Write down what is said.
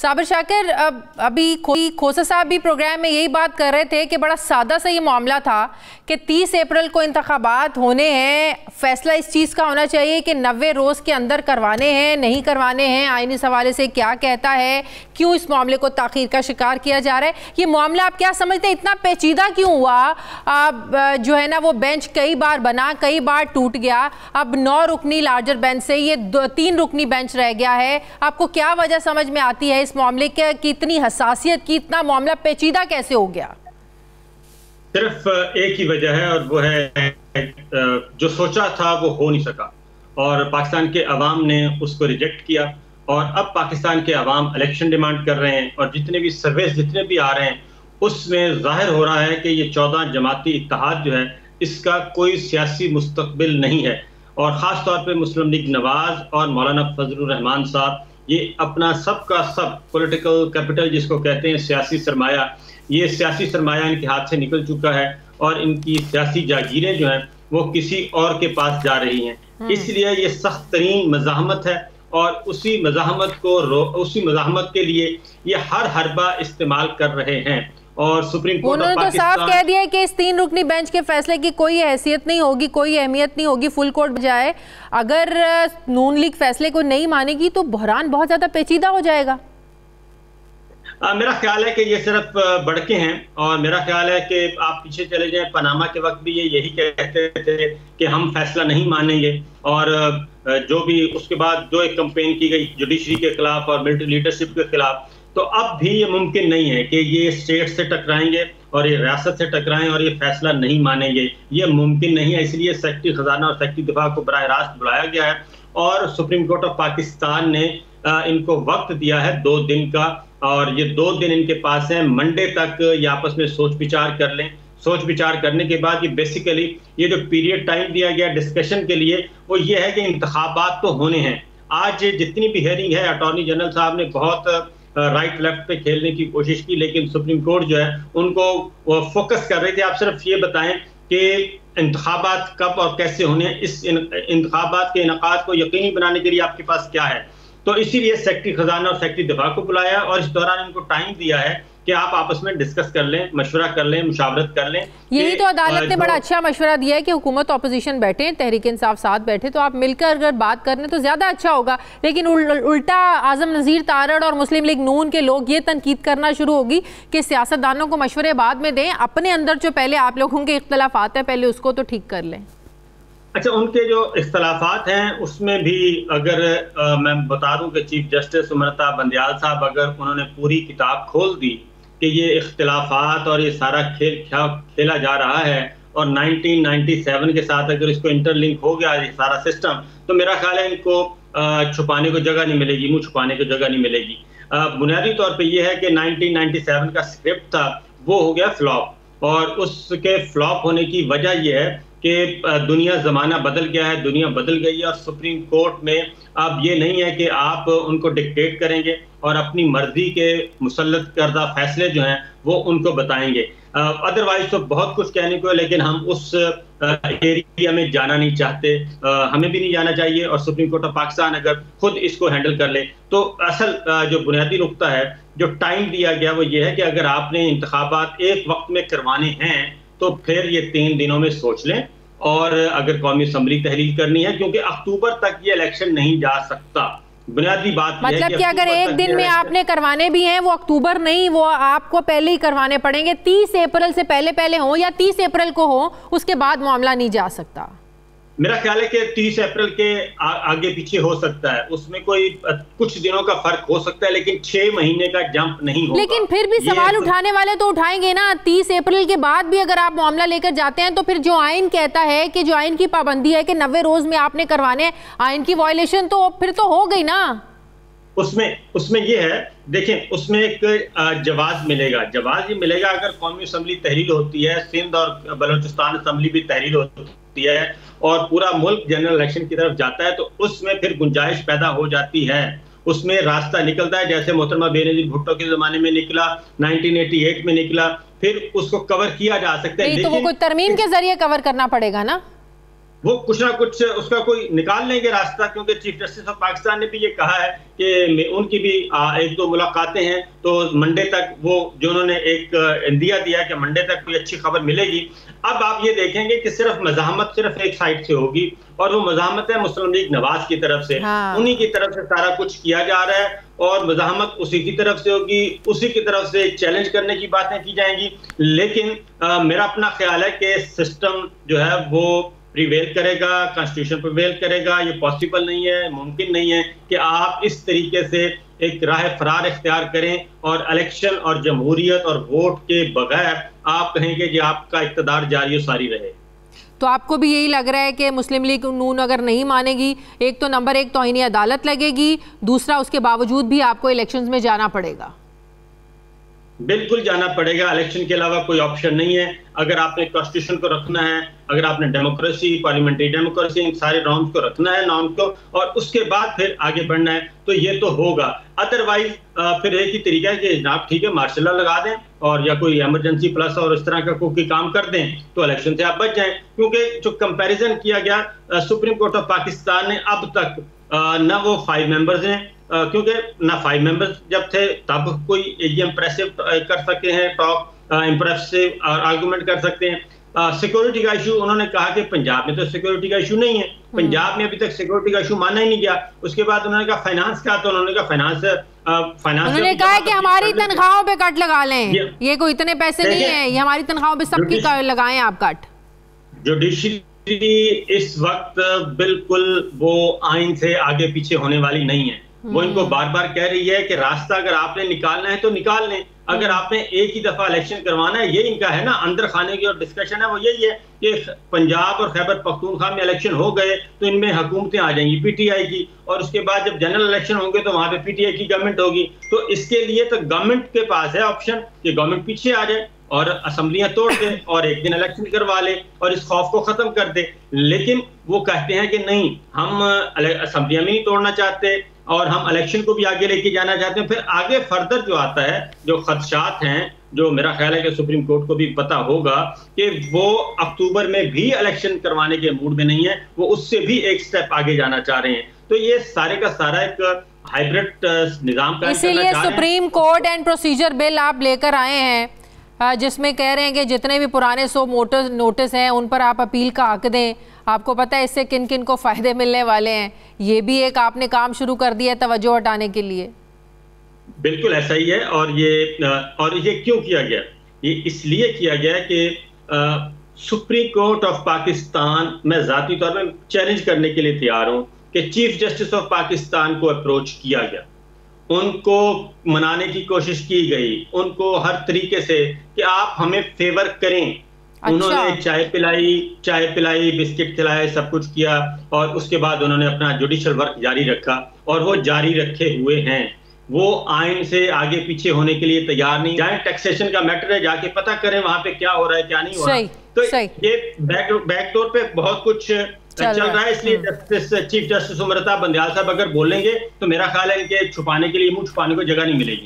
साबिर शाकिर, अभी खोसा साहब भी प्रोग्राम में यही बात कर रहे थे कि बड़ा सादा सा ये मामला था कि 30 अप्रैल को इंतखाबात होने हैं, फैसला इस चीज़ का होना चाहिए कि 90 रोज़ के अंदर करवाने हैं नहीं करवाने हैं, आईनी हवाले से क्या कहता है, क्यों इस मामले को ताख़ीर का शिकार किया जा रहा है। ये मामला आप क्या समझते हैं, इतना पेचीदा क्यों हुआ? जो है ना वो बेंच कई बार बना, कई बार टूट गया, अब 9 रुकनी लार्जर बेंच से ये 3 रुकनी बेंच रह गया है। आपको क्या वजह समझ में आती है इस मामले के की इतनी हसासियत की, इतना मामला पेचीदा कैसे हो गया? सिर्फ एक ही वजह है और वो है जो सोचा था वो हो नहीं सका और पाकिस्तान के अवाम ने उसको रिजेक्ट किया और अब पाकिस्तान के अवाम इलेक्शन डिमांड कर रहे हैं और जितने भी सर्वेस जितने भी आ रहे हैं उसमें जाहिर हो रहा है कि ये 14 जमाती इत्तेहाद जो है इसका कोई सियासी मुस्तकबिल नहीं है और ख़ास तौर पे मुस्लिम लीग नवाज और मौलाना फजलुर रहमान साहब ये अपना सब का सब पॉलिटिकल कैपिटल जिसको कहते हैं सियासी सरमाया, ये सियासी सरमाया इनके हाथ से निकल चुका है और इनकी सियासी जागीरें जो हैं वो किसी और के पास जा रही हैं। इसलिए ये सख्त तरीन मज़ाहमत है और उसी मज़ाहमत के लिए ये हर हरबा इस्तेमाल कर रहे हैं और सुप्रीम कोर्ट उन्होंने तो साफ कह दिया है कि इस 3 रुकनी बेंच के फैसले की कोई हैसियत नहीं होगी, कोई अहमियत नहीं होगी, फुल कोर्ट जाए। अगर नून लीग फैसले को नहीं मानेगी तो बहरान बहुत ज्यादा पेचीदा हो जाएगा। मेरा ख्याल है कि ये सिर्फ बड़के हैं और मेरा ख्याल है कि आप पीछे चले जाएं, पनामा के वक्त भी ये यही कहते थे कि हम फैसला नहीं मानेंगे और जो भी उसके बाद जो एक कंपेन की गई जुडिशरी के खिलाफ और मिलिट्री लीडरशिप के खिलाफ, तो अब भी ये मुमकिन नहीं है कि ये स्टेट से टकराएंगे और ये रियासत से टकराएं और ये फैसला नहीं मानेंगे, ये मुमकिन नहीं है। इसलिए सेक्रेटरी खजाना और सेक्रेटरी दिफा को बराह रास्त बुलाया गया है और सुप्रीम कोर्ट ऑफ पाकिस्तान ने इनको वक्त दिया है 2 दिन का और ये 2 दिन इनके पास है। मंडे तक ये आपस में सोच विचार कर लें। सोच विचार करने के बाद ये बेसिकली ये जो पीरियड टाइम दिया गया डिस्कशन के लिए वो ये है कि इंतखाबात तो होने हैं। आज जितनी भी हेयरिंग है अटॉर्नी जनरल साहब ने बहुत राइट लेफ्ट पे खेलने की कोशिश की लेकिन सुप्रीम कोर्ट जो है उनको वो फोकस कर रहे थे। आप सिर्फ ये बताएं कि इंतखाबात कब और कैसे होने हैं, इस इंतखाबात के इनकाद को यकीनी बनाने के लिए आपके पास क्या है। तो इसीलिए सेक्रेटरी खजाना और सेक्रेटरी दिफा को बुलाया और इस दौरान इनको टाइम दिया है कि आप आपस में डिस्कस कर लें, मशवरा कर लें, मुशावरत कर लें। यही तो अदालत ने बड़ा अच्छा मशवरा दिया है कि हुकूमत ऑपोजिशन बैठे, तहरीक इंसाफ साथ बैठे, तो आप मिलकर अगर बात करने तो ज्यादा अच्छा होगा। लेकिन उल्टा आजम नज़ीर तारड़ और मुस्लिम लीग नून के लोग ये तनकीद करना शुरू होगी कि सियासतदानों को मशवरे बाद में दें, अपने अंदर जो पहले आप लोगों के इख्तलाफात है पहले उसको तो ठीक कर लें। अच्छा, उनके जो इख्तलाफात हैं उसमें भी अगर मैं बता दूं कि चीफ जस्टिस उमरता बंदयाल साहब अगर उन्होंने पूरी किताब खोल दी कि ये इख्तलाफात और ये सारा खेल खेला जा रहा है और 1997 के साथ अगर इसको इंटरलिंक हो गया ये सारा सिस्टम, तो मेरा ख्याल है इनको छुपाने को जगह नहीं मिलेगी, मुंह छुपाने को जगह नहीं मिलेगी। बुनियादी तौर पे ये है कि 1997 का स्क्रिप्ट था वो हो गया फ्लॉप और उसके फ्लॉप होने की वजह ये है कि दुनिया ज़माना बदल गया है, दुनिया बदल गई है और सुप्रीम कोर्ट में अब ये नहीं है कि आप उनको डिक्टेट करेंगे और अपनी मर्जी के मुसल्लत करदा फैसले जो हैं वो उनको बताएंगे। अदरवाइज तो बहुत कुछ कहने को है लेकिन हम उस एरिया में जाना नहीं चाहते, हमें भी नहीं जाना चाहिए और सुप्रीम कोर्ट ऑफ पाकिस्तान अगर खुद इसको हैंडल कर ले तो असल जो बुनियादी नुकता है जो टाइम दिया गया वो ये है कि अगर आपने इंतखाबात एक वक्त में करवाने हैं तो फिर ये 3 दिनों में सोच लें और अगर कौमी असम्बली तहलील करनी है क्योंकि अक्टूबर तक ये इलेक्शन नहीं जा सकता। बुनियादी बात मतलब कि अगर एक दिन में आपने करवाने भी हैं वो अक्टूबर नहीं, वो आपको पहले ही करवाने पड़ेंगे, 30 अप्रैल से पहले हो या 30 अप्रैल को हो, उसके बाद मामला नहीं जा सकता। मेरा ख्याल है कि 30 अप्रैल के आगे पीछे हो सकता है, उसमें कोई कुछ दिनों का फर्क हो सकता है लेकिन 6 महीने का जंप नहीं होगा। लेकिन फिर भी सवाल उठाने वाले तो उठाएंगे ना। 30 अप्रैल के बाद भी अगर आप मामला लेकर जाते हैं तो फिर जो आइन कहता है कि जो आइन की पाबंदी है कि 90 रोज में आपने करवाने, आइन की वायलेशन तो फिर तो हो गई ना। उसमें ये है, देखें उसमें एक जवाब मिलेगा। जवाब ये मिलेगा अगर कौमी असम्बली तहरील होती है, सिंध और बलोचिस्तान असम्बली भी तहरील होती है और पूरा मुल्क जनरल इलेक्शन की तरफ जाता है तो उसमें फिर गुंजाइश पैदा हो जाती है, उसमें रास्ता निकलता है। जैसे मोहतरमा बेनजीर भुट्टो के जमाने में निकला, 1988 में निकला, फिर उसको कवर किया जा सकता है। तो वो कोई तरमीम के जरिए कवर करना पड़ेगा ना। वो कुछ ना कुछ उसका कोई निकाल लेंगे रास्ता, क्योंकि चीफ जस्टिस ऑफ पाकिस्तान ने भी ये कहा है कि उनकी भी एक दो मुलाकातें हैं, तो मंडे तक वो जो उन्होंने एक इंदिया दिया कि मंडे तक कोई अच्छी खबर मिलेगी। अब आप ये देखेंगे कि सिर्फ मज़ाहमत सिर्फ एक साइड से होगी, और वो मज़ाहमत है मुस्लिम लीग नवाज की तरफ से। हाँ। उन्हीं की तरफ से सारा कुछ किया जा रहा है, और मज़ाहमत उसी की तरफ से होगी, उसी की तरफ से चैलेंज करने की बातें की जाएंगी। लेकिन मेरा अपना ख्याल है कि सिस्टम जो है वो प्रिवेल करेगा, कॉन्स्टिट्यूशन प्रिवेल करेगा। ये पॉसिबल नहीं है, मुमकिन नहीं है कि आप इस तरीके से एक राह फरार इख्तियार करें और इलेक्शन और जमहूरियत और वोट के बगैर आप कहेंगे कि आपका इक़्तिदार जारी और सारी रहे। तो आपको भी यही लग रहा है कि मुस्लिम लीग नून अगर नहीं मानेगी, एक तो नंबर एक तौहीन अदालत लगेगी, दूसरा उसके बावजूद भी आपको इलेक्शंस में जाना पड़ेगा? बिल्कुल जाना पड़ेगा, इलेक्शन के अलावा कोई ऑप्शन नहीं है। अगर आपने कॉन्स्टिट्यूशन को रखना है, अगर आपने डेमोक्रेसी, पार्लियामेंट्री डेमोक्रेसी, इन सारे नॉर्म्स को रखना है, नॉर्म्स को, और उसके बाद फिर आगे बढ़ना है, तो ये तो होगा। अदरवाइज फिर एक ही तरीका है कि जनाब ठीक है मार्शल लॉ लगा दें और या कोई इमरजेंसी प्लस और इस तरह का कोई काम कर दें, तो इलेक्शन से आप बच जाएं। क्योंकि जो कंपैरिजन किया गया सुप्रीम कोर्ट ऑफ पाकिस्तान ने अब तक न वो 5 मेंबर्स हैं, क्योंकि ना 5 मेंबर्स जब थे तब कोई ये इंप्रेसिव कर सकते हैं, टॉक इंप्रेसिव आर्गुमेंट कर सकते हैं। सिक्योरिटी का इशू उन्होंने कहा कि पंजाब में तो सिक्योरिटी का इशू नहीं है, पंजाब में अभी तक सिक्योरिटी का इशू माना ही नहीं गया। उसके बाद उन्होंने कहा फाइनेंस का, तो उन्होंने कहा फाइनेंस उन्होंने कहा कि हमारी तनख्वाहों पे कट लगा लें, ये कोई इतने पैसे नहीं है, ये हमारी तनख्वाहों पे सबकी लगाएं आप कट। जुडिशरी इस वक्त बिल्कुल वो आइन से आगे पीछे होने वाली नहीं है। वो इनको बार बार कह रही है कि रास्ता अगर आपने निकालना है तो निकाल लें, अगर आपने एक ही दफा इलेक्शन करवाना है, ये इनका है ना अंदर खाने की और डिस्कशन है, वो यही है कि पंजाब और खैबर पख्तूनख्वा में इलेक्शन हो गए तो इनमें हुकूमतें आ जाएंगी पीटीआई की, और उसके बाद जब जनरल इलेक्शन होंगे तो वहां पे पीटीआई की गवर्नमेंट होगी। तो इसके लिए तो गवर्नमेंट के पास है ऑप्शन कि गवर्नमेंट पीछे आ जाए और असेंबलियां तोड़ दे और एक दिन इलेक्शन करवा ले और इस खौफ को खत्म कर दे। लेकिन वो कहते हैं कि नहीं, हम असेंबलियां भी नहीं तोड़ना चाहते और हम इलेक्शन को भी आगे लेके जाना चाहते हैं। फिर आगे फर्दर जो आता है, जो खदशात हैं, जो मेरा ख्याल है कि सुप्रीम कोर्ट को भी पता होगा कि वो अक्टूबर में भी इलेक्शन करवाने के मूड में नहीं है, वो उससे भी एक स्टेप आगे जाना चाह रहे हैं। तो ये सारे का सारा एक हाइब्रिड निजाम का, इसीलिए supreme court and procedure bill आप लेकर आए हैं, जिसमें कह रहे हैं कि जितने भी पुराने 100 नोटिस हैं उन पर आप अपील का हक दें। आपको पता है इससे किन किन को फायदे मिलने वाले हैं, ये भी एक आपने काम शुरू कर दिया है तवज्जो हटाने के लिए। बिल्कुल ऐसा ही है, और ये क्यों किया गया? ये इसलिए किया गया कि सुप्रीम कोर्ट ऑफ पाकिस्तान, मैं जाती तौर पर चैलेंज करने के लिए तैयार हूं कि चीफ जस्टिस ऑफ पाकिस्तान को अप्रोच किया गया, उनको मनाने की कोशिश की गई, उनको हर तरीके से कि आप हमें फेवर करें। अच्छा। उन्होंने चाय पिलाई, बिस्किट खिलाए, सब कुछ किया, और उसके बाद उन्होंने अपना जुडिशल वर्क जारी रखा, और वो जारी रखे हुए हैं। वो आइन से आगे पीछे होने के लिए तैयार नहीं। जाए टैक्सेशन का मैटर है, जाके पता करें वहां पे क्या हो रहा है क्या नहीं हो रहा। तो ये बैकडोर पे बहुत कुछ चल रहा है। इसलिए चीफ जस्टिस उमर अता बंदयाल साहब अगर बोलेंगे तो मेरा ख्याल है इनके छुपाने के लिए, मुंह छुपाने को जगह नहीं मिलेगी।